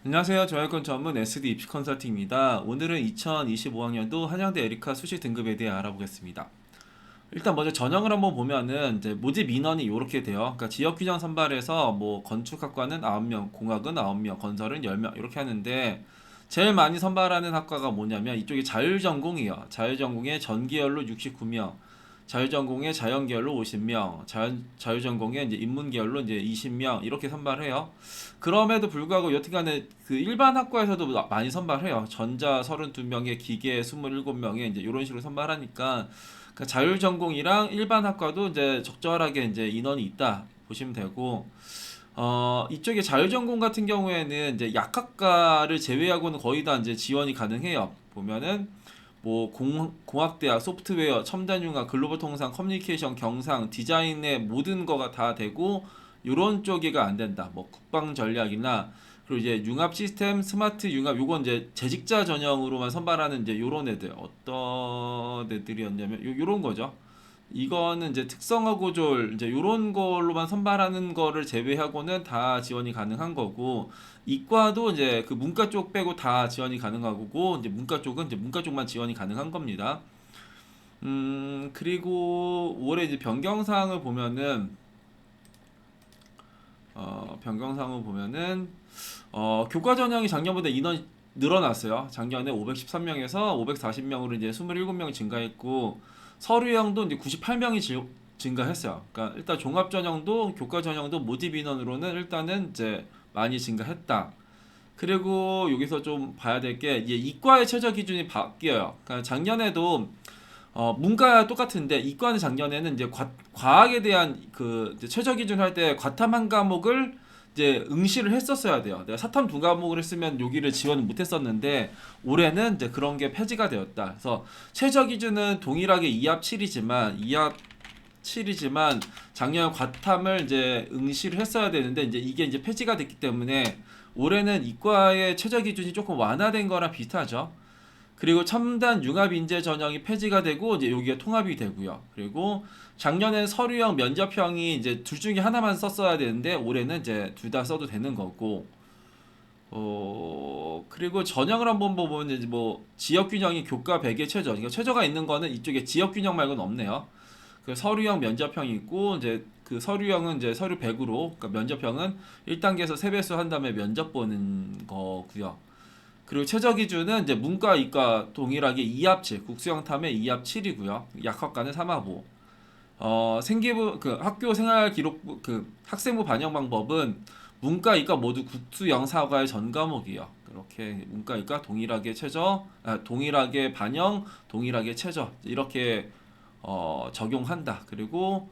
안녕하세요. 저혈권 전문 SD 입시 컨설팅입니다. 오늘은 2025학년도 한양대 에리카 수시 등급에 대해 알아보겠습니다. 일단 먼저 전형을 한번 보면은 이제 모집 인원이 이렇게 돼요. 그러니까 지역 규정 선발해서 뭐 건축학과는 9명, 공학은 9명, 건설은 10명 이렇게 하는데 제일 많이 선발하는 학과가 뭐냐면 이쪽이 자율전공이에요. 자율전공에 전계열로 69명, 자율전공에 자연계열로 50명, 자율전공에 이제 인문계열로 이제 20명 이렇게 선발해요. 그럼에도 불구하고 여튼간에 그 일반 학과에서도 많이 선발해요. 전자 32명에 기계 27명에 이제 이런 식으로 선발하니까 그러니까 자율전공이랑 일반 학과도 이제 적절하게 이제 인원이 있다 보시면 되고 이쪽에 자율전공 같은 경우에는 이제 약학과를 제외하고는 거의 다 이제 지원이 가능해요. 보면은 뭐 공학대학, 소프트웨어, 첨단융합, 글로벌 통상, 커뮤니케이션, 경상, 디자인의 모든 거가 다 되고 요런 쪽이가 안 된다. 뭐 국방 전략이나 그리고 이제 융합 시스템, 스마트 융합 요건 이제 재직자 전형으로만 선발하는 이제 요런 애들 어떤 애들이었냐면 요런 거죠. 이거는 이제 특성화 고졸 이제 요런 걸로만 선발하는 거를 제외하고는 다 지원이 가능한 거고 이과도 이제 그 문과 쪽 빼고 다 지원이 가능하고 이제 문과 쪽은 이제 문과 쪽만 지원이 가능한 겁니다. 그리고 올해 이제 변경사항을 보면은 변경사항을 보면은 교과 전형이 작년보다 인원이 늘어났어요. 작년에 513명에서 540명으로 이제 27명 증가했고 서류형도 이제 98명이 증가했어요. 그러니까 일단 종합 전형도 교과 전형도 모집 인원으로는 일단은 이제 많이 증가했다. 그리고 여기서 좀 봐야 될 게 이과의 최저 기준이 바뀌어요. 그러니까 작년에도 문과 똑같은데 이과는 작년에는 이제 과학에 대한 그 이제 최저 기준 할 때 과탐 한 과목을 이제 응시를 했었어야 돼요. 내가 사탐 두 과목을 했으면 여기를 지원을 못했었는데 올해는 이제 그런 게 폐지가 되었다. 그래서 최저 기준은 동일하게 2합 7이지만 2합 7이지만 작년 과탐을 이제 응시를 했어야 되는데 이제 이게 이제 폐지가 됐기 때문에 올해는 이과의 최저 기준이 조금 완화된 거랑 비슷하죠. 그리고 첨단 융합 인재 전형이 폐지가 되고 이제 여기가 통합이 되고요. 그리고 작년엔 서류형, 면접형이 이제 둘 중에 하나만 썼어야 되는데 올해는 이제 둘 다 써도 되는 거고. 그리고 전형을 한번 보면 이제 뭐 지역 균형이 교과 100의 최저. 그러니까 최저가 있는 거는 이쪽에 지역 균형 말고는 없네요. 그 서류형, 면접형이 있고 이제 그 서류형은 이제 서류 100으로, 그러니까 면접형은 1단계에서 3배수 한 다음에 면접 보는 거고요. 그리고 최저 기준은 이제 문과, 이과 동일하게 2합 7, 국수형 탐의 2합 7이고요. 약학과는 3합 5. 생기부 그 학교 생활 기록부 그 학생부 반영 방법은 문과, 이과 모두 국수형 사과의 전 과목이요. 그렇게 문과, 이과 동일하게 최저, 동일하게 반영, 동일하게 최저 이렇게 적용한다. 그리고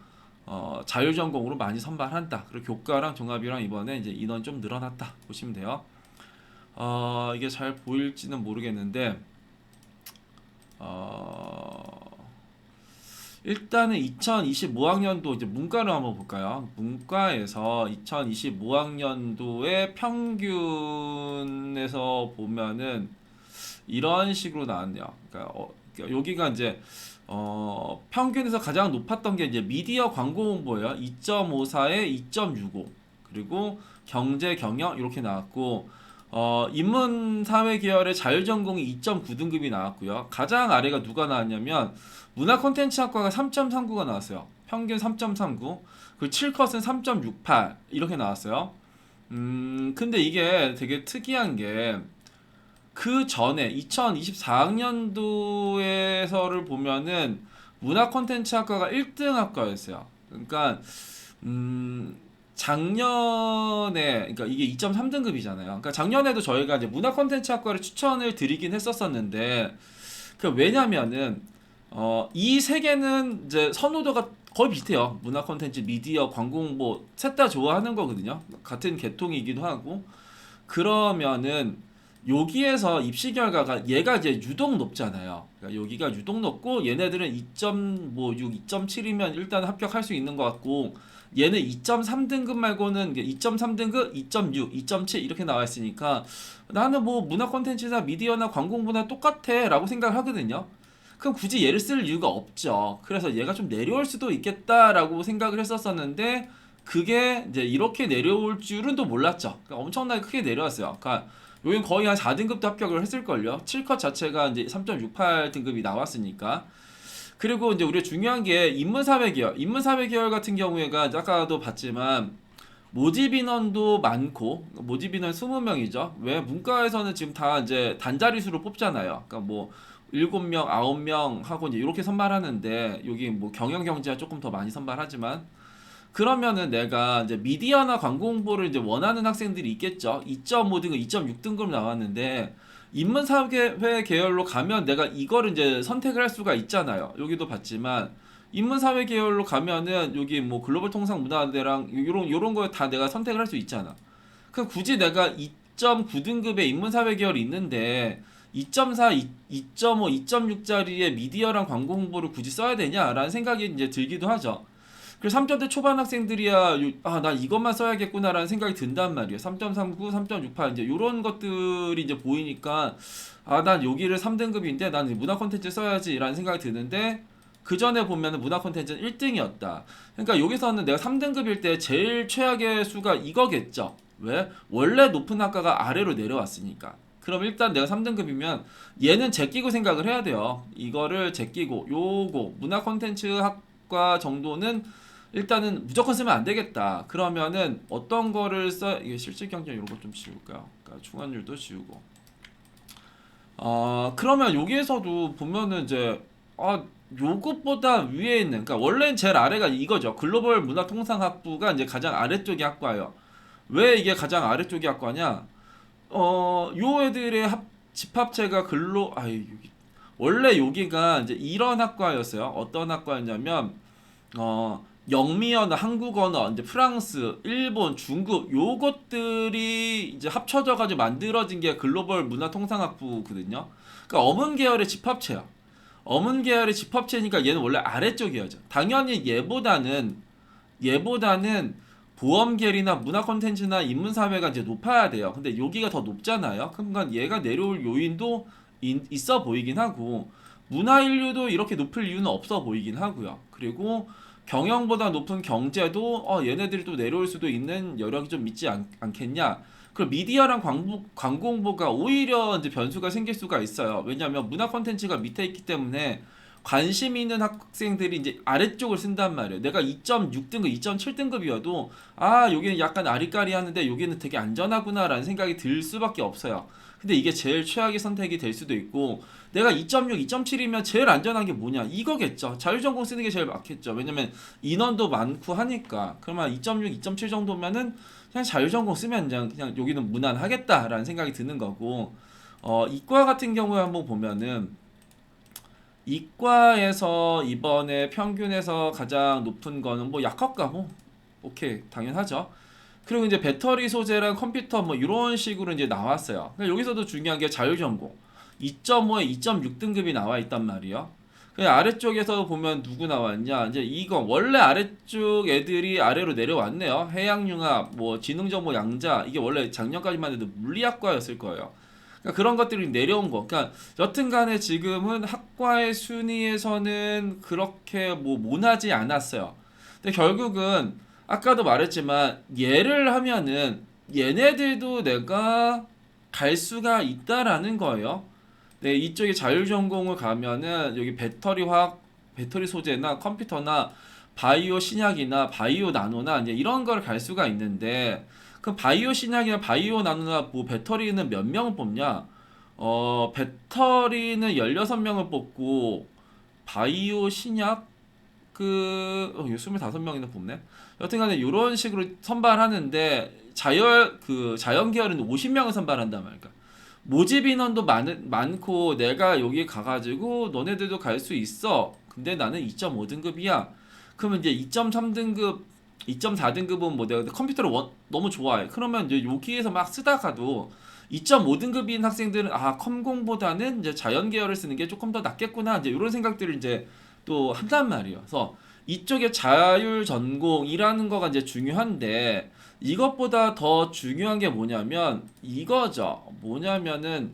자율전공으로 많이 선발한다. 그리고 교과랑 종합이랑 이번에 이제 인원 좀 늘어났다 보시면 돼요. 이게 잘 보일지는 모르겠는데 어, 일단은 2025학년도 이제 문과를 한번 볼까요? 문과에서 2025학년도의 평균에서 보면은 이런 식으로 나왔네요. 그러니까 여기가 이제 평균에서 가장 높았던 게 이제 미디어 광고 홍보예요. 2.54에 2.65. 그리고 경제 경영 이렇게 나왔고 인문 사회 계열의 자율전공이 2.9등급이 나왔고요. 가장 아래가 누가 나왔냐면 문화 콘텐츠 학과가 3.39가 나왔어요. 평균 3.39. 그리고 7컷은 3.68 이렇게 나왔어요. 근데 이게 되게 특이한 게 그 전에 2024학년도에서를 보면은 문화 콘텐츠 학과가 1등 학과였어요. 그러니까 작년에 그러니까 이게 2.3등급이잖아요. 그러니까 작년에도 저희가 이제 문화 콘텐츠 학과를 추천을 드리긴 했었었는데 그 왜냐면은 이 세 개는 이제 선호도가 거의 비슷해요. 문화 콘텐츠, 미디어, 광고 홍보 셋 다 좋아하는 거거든요. 같은 계통이기도 하고 그러면은 여기에서 입시 결과가 얘가 이제 유독 높잖아요. 그러니까 여기가 유독 높고 얘네들은 2.6, 2.7이면 일단 합격할 수 있는 것 같고 얘는 2.3등급 말고는 2.3등급, 2.6, 2.7 이렇게 나와 있으니까 나는 뭐 문화 콘텐츠나 미디어나 광고 홍보나 똑같아라고 생각을 하거든요. 그럼 굳이 얘를 쓸 이유가 없죠. 그래서 얘가 좀 내려올 수도 있겠다라고 생각을 했었었는데 그게 이제 이렇게 내려올 줄은 또 몰랐죠. 그러니까 엄청나게 크게 내려왔어요. 그러니까 여긴 거의 한 4등급도 합격을 했을걸요. 7컷 자체가 이제 3.68 등급이 나왔으니까. 그리고 이제 우리가 중요한 게 인문사회 계열. 인문사회 계열 같은 경우에가 아까도 봤지만 모집 인원도 많고 모집 인원 20명이죠. 왜 문과에서는 지금 다 이제 단자리 수로 뽑잖아요. 그러니까 뭐 7명, 9명 하고 이제 이렇게 선발하는데 여기 뭐 경영 경제가 조금 더 많이 선발하지만 그러면은 내가 이제 미디어나 광고 홍보를 이제 원하는 학생들이 있겠죠. 2.5등급, 2.6등급 나왔는데 인문사회 계열로 가면 내가 이거를 이제 선택을 할 수가 있잖아요. 여기도 봤지만 인문사회 계열로 가면은 여기 뭐 글로벌 통상 문화대랑 요런 거 다 내가 선택을 할 수 있잖아. 그 굳이 내가 2.9등급의 인문사회 계열이 있는데 2.4, 2.5, 2.6짜리의 미디어랑 광고 홍보를 굳이 써야 되냐라는 생각이 이제 들기도 하죠. 그래서 3점대 초반 학생들이야 나 이것만 써야겠구나라는 생각이 든단 말이에요. 3.39, 3.68 이제 요런 것들이 이제 보이니까 난 여기를 3등급인데 난 문화 콘텐츠 써야지라는 생각이 드는데 그 전에 보면은 문화 콘텐츠는 1등이었다. 그러니까 여기서는 내가 3등급일 때 제일 최악의 수가 이거겠죠. 왜? 원래 높은 학과가 아래로 내려왔으니까. 그럼 일단 내가 3등급이면 얘는 제끼고 생각을 해야 돼요. 이거를 제끼고 요거 문화 콘텐츠 학과 정도는 일단은 무조건 쓰면 안 되겠다. 그러면은 어떤 거를 이게 실질 경쟁 이런 거 좀 지울까요? 그러니까 중환율도 지우고. 그러면 여기에서도 보면은 이제 요것보다 위에 있는, 그러니까 원래는 제일 아래가 이거죠. 글로벌 문화통상학부가 이제 가장 아래쪽의 학과예요. 왜 이게 가장 아래쪽의 학과냐? 요 애들의 집합체가 원래 여기가 이제 이런 학과였어요. 어떤 학과였냐면 영미언어, 한국언어, 이제 프랑스, 일본, 중국 요것들이 이제 합쳐져 가지고 만들어진 게 글로벌 문화통상학부거든요. 그러니까 어문 계열의 집합체야. 어문 계열의 집합체니까 얘는 원래 아래쪽이어죠. 당연히 얘보다는 보험 계열이나 문화 콘텐츠나 인문 사회가 이제 높아야 돼요. 근데 여기가 더 높잖아요. 그러니까 얘가 내려올 요인도 있어 보이긴 하고 문화 인류도 이렇게 높을 이유는 없어 보이긴 하고요. 그리고 경영보다 높은 경제도 얘네들이 또 내려올 수도 있는 여력이 좀 있지 않겠냐. 그리고 미디어랑 광고 홍보가 오히려 이제 변수가 생길 수가 있어요. 왜냐하면 문화 콘텐츠가 밑에 있기 때문에 관심 있는 학생들이 이제 아래쪽을 쓴단 말이에요. 내가 2.6등급, 2.7등급이어도 여기는 약간 아리까리하는데 여기는 되게 안전하구나라는 생각이 들 수밖에 없어요. 근데 이게 제일 최악의 선택이 될 수도 있고 내가 2.6, 2.7이면 제일 안전한 게 뭐냐? 이거겠죠. 자율전공 쓰는 게 제일 맞겠죠. 왜냐면 인원도 많고 하니까. 그러면 2.6, 2.7 정도면은 그냥 자율전공 쓰면 그냥 여기는 무난하겠다라는 생각이 드는 거고 이과 같은 경우에 한번 보면은 이과에서 이번에 평균에서 가장 높은 거는 뭐 약학과 뭐 오케이 당연하죠. 그리고 이제 배터리 소재랑 컴퓨터 뭐 이런 식으로 이제 나왔어요. 그러니까 여기서도 중요한 게 자율전공 2.5에 2.6등급이 나와 있단 말이에요. 그 아래쪽에서 보면 누구 나왔냐? 이제 이거 원래 아래쪽 애들이 아래로 내려왔네요. 해양융합, 뭐 지능정보 양자 이게 원래 작년까지만 해도 물리학과였을 거예요. 그러니까 그런 것들이 내려온 거. 그러니까 여튼간에 지금은 학과의 순위에서는 그렇게 뭐 모나지 않았어요. 근데 결국은 아까도 말했지만 얘를 하면은 얘네들도 내가 갈 수가 있다라는 거예요. 네, 이쪽에 자율전공을 가면은 여기 배터리 소재나 컴퓨터나 바이오 신약이나 바이오 나노나 이제 이런 걸 갈 수가 있는데 그 바이오 신약이나 바이오 나노나 뭐 배터리는 몇 명을 뽑냐? 배터리는 16명을 뽑고 바이오 신약 이거 25명이나 뽑네. 여튼간에 이런 식으로 선발하는데 자연 계열은 50명을 선발한단 말이야. 모집 인원도 많고 내가 여기 가가지고 너네들도 갈 수 있어. 근데 나는 2.5등급이야. 그러면 이제 2.3등급, 2.4등급은 뭐 내가 컴퓨터를 너무 좋아해. 그러면 이제 여기에서 막 쓰다가도 2.5등급인 학생들은 컴공보다는 이제 자연 계열을 쓰는 게 조금 더 낫겠구나. 이제 이런 생각들을 이제 또 한단 말이에요. 그래서 이쪽에 자율 전공이라는 거가 이제 중요한데 이것보다 더 중요한 게 뭐냐면 이거죠. 뭐냐면은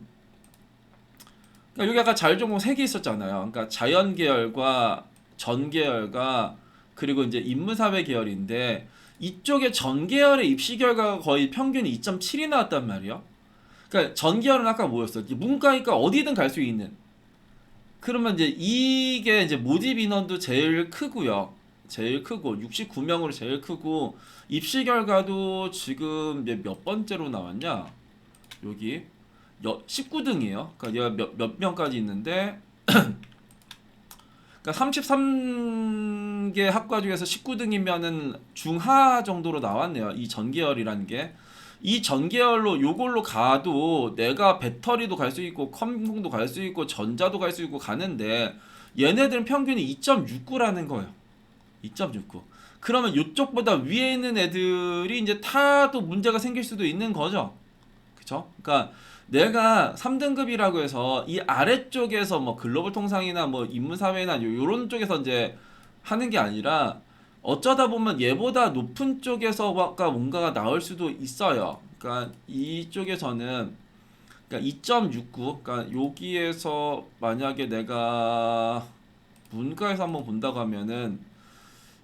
그러니까 여기 아까 자율전공 3개 있었잖아요. 그러니까 자연 계열과 전 계열과 그리고 이제 인문사회 계열인데 이쪽에 전 계열의 입시 결과가 거의 평균이 2.7이 나왔단 말이야. 그러니까 전 계열은 아까 뭐였어? 문과니까 어디든 갈 수 있는. 그러면 이제 이게 이제 모집 인원도 제일 크고요. 제일 크고 69명으로 제일 크고 입시 결과도 지금 이제 몇 번째로 나왔냐? 여기 19등이에요. 그러니까 얘가 몇 명까지 있는데 그러니까 33개 학과 중에서 19등이면은 중하 정도로 나왔네요. 이 전계열이라는 게. 이 전계열로 요걸로 가도 내가 배터리도 갈 수 있고 컴공도 갈 수 있고 전자도 갈 수 있고 가는데 얘네들은 평균이 2.69라는 거예요. 2.69. 그러면 이쪽보다 위에 있는 애들이 이제 타도 문제가 생길 수도 있는 거죠. 그쵸? 그러니까 내가 3등급이라고 해서 이 아래쪽에서 뭐 글로벌 통상이나 뭐 인문사회나 요런 쪽에서 이제 하는 게 아니라 어쩌다 보면 얘보다 높은 쪽에서가 뭔가가 나올 수도 있어요. 그러니까 이쪽에서는 그러니까 2.69 그러니까 여기에서 만약에 내가 문과에서 한번 본다고 하면은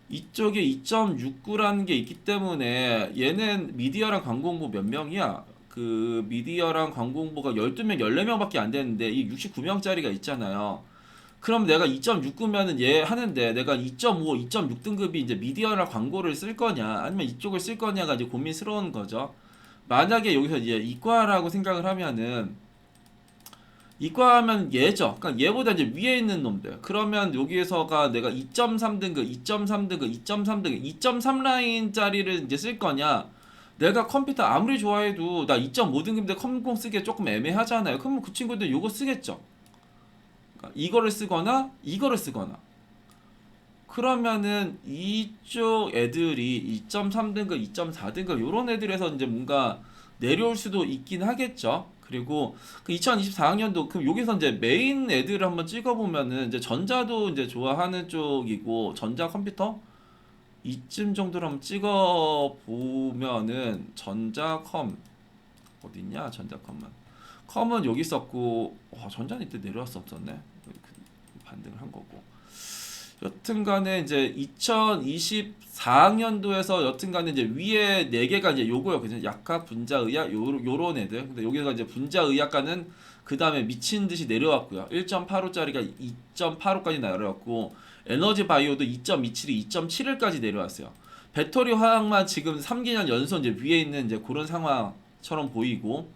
이쪽에 2.69라는 게 있기 때문에 얘는 미디어랑 광고홍보 몇 명이야? 그 미디어랑 광고홍보가 12명, 14명밖에 안 되는데 이 69명짜리가 있잖아요. 그럼 내가 2.69면은 얘 하는데 내가 2.5, 2.6등급이 이제 미디어랑 광고를 쓸 거냐 아니면 이쪽을 쓸 거냐가 이제 고민스러운 거죠. 만약에 여기서 이제 이과라고 생각을 하면은 이과하면 얘죠. 그러니까 얘보다 이제 위에 있는 놈들. 그러면 여기에서가 내가 2.3등급, 2.3등급, 2.3등급, 2.3 라인짜리를 이제 쓸 거냐? 내가 컴퓨터 아무리 좋아해도 나 2.5등급인데 컴공 쓰기 조금 애매하잖아요. 그러면 그 친구들 요거 쓰겠죠. 그러니까 이거를 쓰거나 이거를 쓰거나. 그러면은 이쪽 애들이 2.3등급, 2.4등급 요런 애들에서 이제 뭔가 내려올 수도 있긴 하겠죠. 그리고 그 2024학년도 그럼 여기서 이제 메인 애들을 한번 찍어보면은 이제 전자도 이제 좋아하는 쪽이고 전자 컴퓨터 이쯤 정도로 한번 찍어보면은 전자컴 어딨냐 전자컴은 컴은 여기 있었고 전자는 이때 내려왔었었네 반등을 한 거고 여튼간에 이제 2024학년도에서 여튼간에 이제 위에 4개가 이제 요거요. 그죠? 약학, 분자, 의학 요런 애들. 근데 여기가 이제 분자, 의학과는 그 다음에 미친 듯이 내려왔고요. 1.85짜리가 2.85까지 내려왔고 에너지 바이오도 2.27이 2.71까지 내려왔어요. 배터리 화학만 지금 3개년 연속 이제 위에 있는 이제 그런 상황처럼 보이고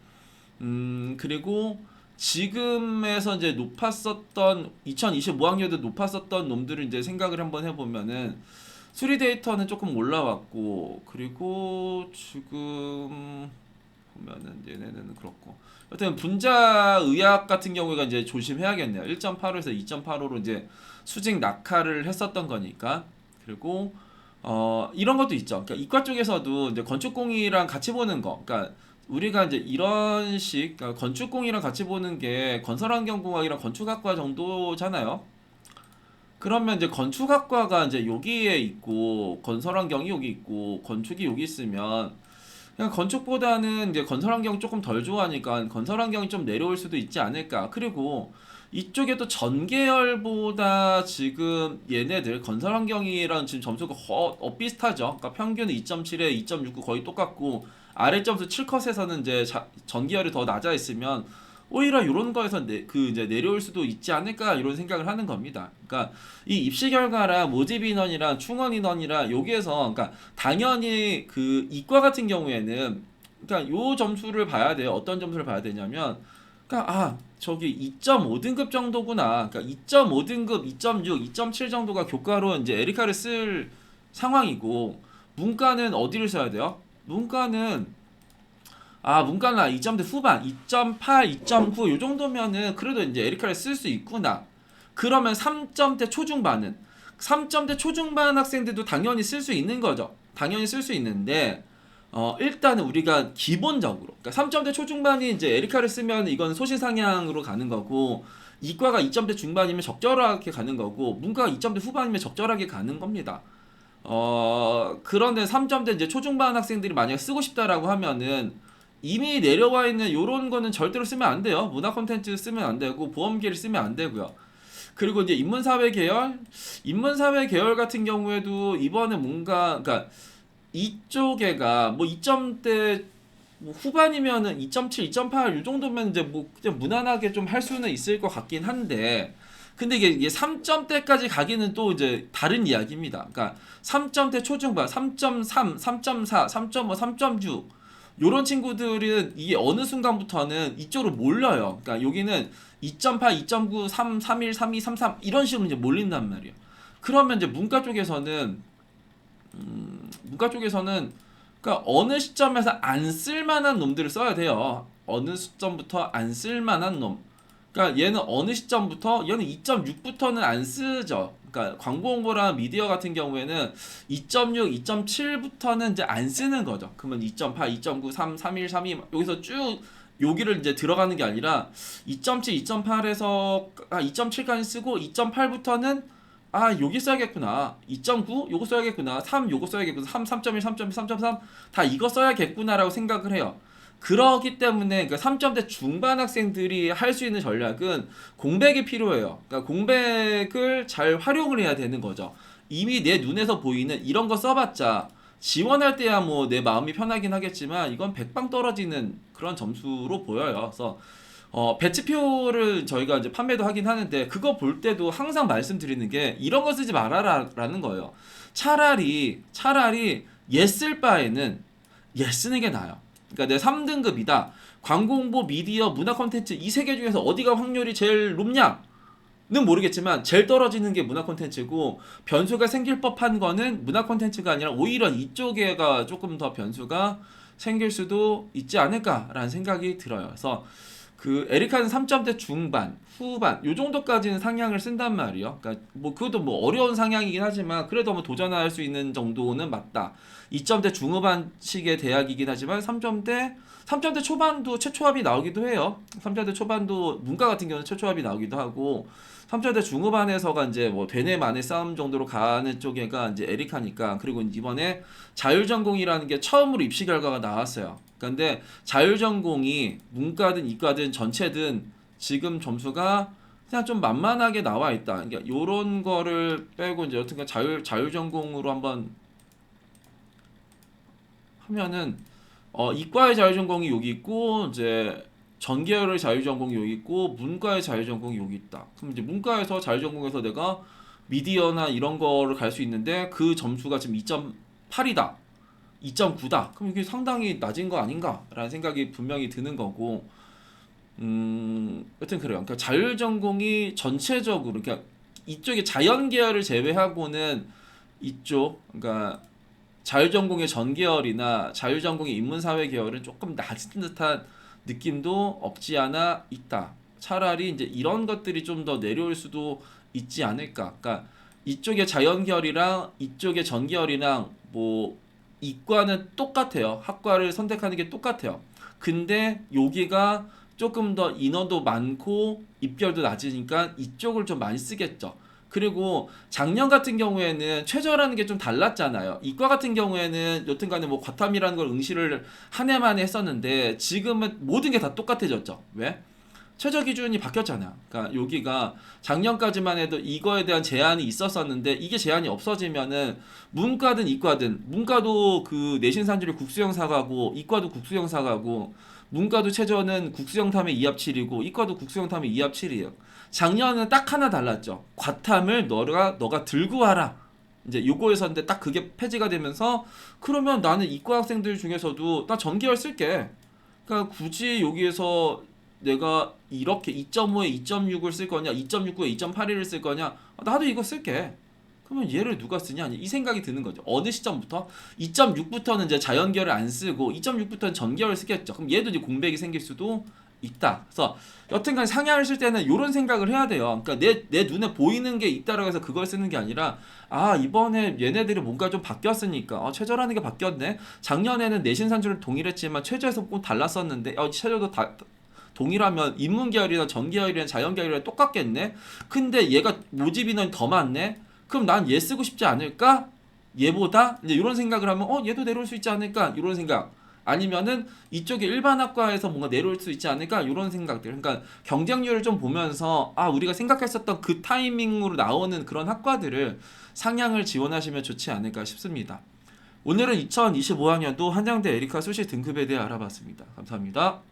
그리고 지금에서 이제 높았었던 2025학년도 높았었던 놈들을 이제 생각을 한번 해보면은 수리 데이터는 조금 올라왔고 그리고 지금 보면은 얘네는 그렇고 여튼 분자 의학 같은 경우가 이제 조심해야겠네요. 1.85에서 2.85로 이제 수직 낙하를 했었던 거니까 그리고 이런 것도 있죠. 그러니까 이과 쪽에서도 이제 건축공이랑 같이 보는 거, 그러니까 우리가 이제 이런 식 그러니까 건축공이랑 같이 보는 게 건설환경공학이랑 건축학과 정도잖아요. 그러면 이제 건축학과가 이제 여기에 있고 건설환경이 여기 있고 건축이 여기 있으면 그냥 건축보다는 이제 건설환경 조금 덜 좋아하니까 건설환경이 좀 내려올 수도 있지 않을까. 그리고 이쪽에 또 전계열보다 지금 얘네들 건설환경이랑 지금 점수가 비슷하죠. 그러니까 평균 2.7에 2.69 거의 똑같고 아래 점수 7컷에서는 이제 전계열이 더 낮아 있으면 오히려 이런 거에서 이제 내려올 수도 있지 않을까 이런 생각을 하는 겁니다. 그러니까 이 입시 결과랑 모집 인원이랑 충원 인원이랑 여기에서 그러니까 당연히 그 이과 같은 경우에는 그러니까 요 점수를 봐야 돼요. 어떤 점수를 봐야 되냐면 그러니까 저기 2.5등급 정도구나. 그러니까 2.5등급, 2.6, 2.7 정도가 교과로 이제 에리카를 쓸 상황이고 문과는 어디를 써야 돼요? 문과는 2점대 후반, 2.8, 2.9 요 정도면은 그래도 이제 에리카를 쓸 수 있구나. 그러면 3점대 초중반은 3점대 초중반 학생들도 당연히 쓸 수 있는 거죠. 당연히 쓸 수 있는데 일단은 우리가 기본적으로 그러니까 3점대 초중반이 이제 에리카를 쓰면 이건 소실상향으로 가는 거고 이과가 2점대 중반이면 적절하게 가는 거고 문과가 2점대 후반이면 적절하게 가는 겁니다. 그런데 3점대 이제 초중반 학생들이 만약에 쓰고 싶다라고 하면은 이미 내려와 있는 요런 거는 절대로 쓰면 안 돼요. 문화 콘텐츠 쓰면 안 되고 보험계를 쓰면 안 되고요. 그리고 이제 인문사회 계열 같은 경우에도 이번에 뭔가 그러니까 이쪽에가 뭐 2점대 뭐 후반이면은 2.7, 2.8 이 정도면 이제 뭐 그냥 무난하게 좀 할 수는 있을 것 같긴 한데 근데 이게 3점대까지 가기는 또 이제 다른 이야기입니다. 그러니까 3점대 초중반, 3.3, 3.4, 3.5, 3.6 요런 친구들은 이게 어느 순간부터는 이쪽으로 몰려요. 그러니까 여기는 2.8, 2.9, 3, 3.1, 3.2, 3.3 이런 식으로 이제 몰린단 말이에요. 그러면 이제 문과 쪽에서는 그러니까 어느 시점에서 안 쓸만한 놈들을 써야 돼요. 어느 시점부터 안 쓸만한 놈. 그러니까 얘는 어느 시점부터 얘는 2.6부터는 안 쓰죠. 그러니까 광고 홍보랑 미디어 같은 경우에는 2.6, 2.7부터는 이제 안 쓰는 거죠. 그러면 2.8, 2.9, 3, 3.1, 3.2 여기서 쭉 여기를 이제 들어가는 게 아니라 2.7, 2.8에서 2.7까지 쓰고 2.8부터는 여기 써야겠구나. 2.9 요거 써야겠구나. 3 요거 써야겠구나. 3, 3.1, 3.1, 3.3 다 이거 써야겠구나라고 생각을 해요. 그러기 때문에 그 3점대 중반 학생들이 할 수 있는 전략은 공백이 필요해요. 그러니까 공백을 잘 활용을 해야 되는 거죠. 이미 내 눈에서 보이는 이런 거 써봤자 지원할 때야 뭐 내 마음이 편하긴 하겠지만 이건 백방 떨어지는 그런 점수로 보여요. 그래서 배치표를 저희가 이제 판매도 하긴 하는데 그거 볼 때도 항상 말씀드리는 게 이런 거 쓰지 말아라라는 거예요. 차라리 얘 쓸 바에는 얘 쓰는 게 나아요. 그러니까 내 3등급이다. 광고 홍보, 미디어, 문화 콘텐츠 이 세 개 중에서 어디가 확률이 제일 높냐? 는 모르겠지만 제일 떨어지는 게 문화 콘텐츠고 변수가 생길 법한 거는 문화 콘텐츠가 아니라 오히려 이쪽에가 조금 더 변수가 생길 수도 있지 않을까라는 생각이 들어요. 그래서 그 에리카는 3점대 중반, 후반 요 정도까지는 상향을 쓴단 말이에요. 그러니까 뭐 그것도 뭐 어려운 상향이긴 하지만 그래도 뭐 도전할 수 있는 정도는 맞다. 2점대 중후반식의 대학이긴 하지만 3점대 초반도 최초합이 나오기도 해요. 3점대 초반도 문과 같은 경우는 최초합이 나오기도 하고 3점대 중후반에서가 이제 뭐 되네 마네 싸움 정도로 가는 쪽에가 이제 에리카니까 그리고 이번에 자율전공이라는 게 처음으로 입시 결과가 나왔어요. 근데 자율전공이 문과든 이과든 전체든 지금 점수가 그냥 좀 만만하게 나와 있다. 그러니까 요런 거를 빼고 이제 여튼간 자율전공으로 한번 하면은 이과의 자율전공이 여기 있고 이제 전계열의 자율전공이 여기 있고 문과의 자율전공이 여기 있다. 그럼 이제 문과에서 자율전공에서 내가 미디어나 이런 거를 갈 수 있는데 그 점수가 지금 2.8이다. 2.9다. 그럼 이게 상당히 낮은 거 아닌가라는 생각이 분명히 드는 거고, 여튼 그래요. 그러니까 자율전공이 전체적으로, 그러니까 이쪽에 자연 계열을 제외하고는 이쪽, 그러니까 자율전공의 전계열이나 자율전공의 인문사회 계열은 조금 낮은 듯한 느낌도 없지 않아 있다. 차라리 이제 이런 것들이 좀 더 내려올 수도 있지 않을까. 그러니까 이쪽의 자연계열이랑 이쪽의 전계열이랑 뭐 이과는 똑같아요. 학과를 선택하는 게 똑같아요. 근데 여기가 조금 더 인원도 많고 입결도 낮으니까 이쪽을 좀 많이 쓰겠죠. 그리고 작년 같은 경우에는 최저라는 게 좀 달랐잖아요. 이과 같은 경우에는 여튼간에 뭐 과탐이라는 걸 응시를 한 해 만에 했었는데 지금은 모든 게 다 똑같아졌죠. 왜? 최저 기준이 바뀌었잖아요. 그러니까 여기가 작년까지만 해도 이거에 대한 제한이 있었었는데 이게 제한이 없어지면은 문과든 이과든 문과도 그 내신 산출이 국수형 사과고 이과도 국수형 사과고 문과도 최저는 국수형 탐의 2합 7이고 이과도 국수형 탐의 2합 7이에요. 작년은 딱 하나 달랐죠. 과탐을 너가 들고 와라. 이제 요거에서인데 딱 그게 폐지가 되면서 그러면 나는 이과 학생들 중에서도 나 전기열 쓸게. 그러니까 굳이 여기에서 내가 이렇게 2.5에 2.6을 쓸 거냐, 2.69에 2.81을 쓸 거냐, 나도 이거 쓸게. 그러면 얘를 누가 쓰냐? 이 생각이 드는 거죠. 어느 시점부터? 2.6부터는 이제 자연계열을 안 쓰고 2.6부터는 전계열을 쓰겠죠. 그럼 얘도 이제 공백이 생길 수도 있다. 그래서 여튼간 상향을 쓸 때는 이런 생각을 해야 돼요. 그러니까 내 눈에 보이는 게 있다라고 해서 그걸 쓰는 게 아니라 이번에 얘네들이 뭔가 좀 바뀌었으니까 최저라는 게 바뀌었네. 작년에는 내신 산출을 동일했지만 최저에서 꼭 달랐었는데 최저도 다 동일하면 인문계열이나 전계열이나 자연계열이랑 똑같겠네. 근데 얘가 모집 인원이 더 많네. 그럼 난 얘 쓰고 싶지 않을까? 얘보다 이제 이런 생각을 하면 얘도 내려올 수 있지 않을까? 이런 생각. 아니면은 이쪽에 일반학과에서 뭔가 내려올 수 있지 않을까? 이런 생각들. 그러니까 경쟁률을 좀 보면서 우리가 생각했었던 그 타이밍으로 나오는 그런 학과들을 상향을 지원하시면 좋지 않을까 싶습니다. 오늘은 2025학년도 한양대 에리카 수시 등급에 대해 알아봤습니다. 감사합니다.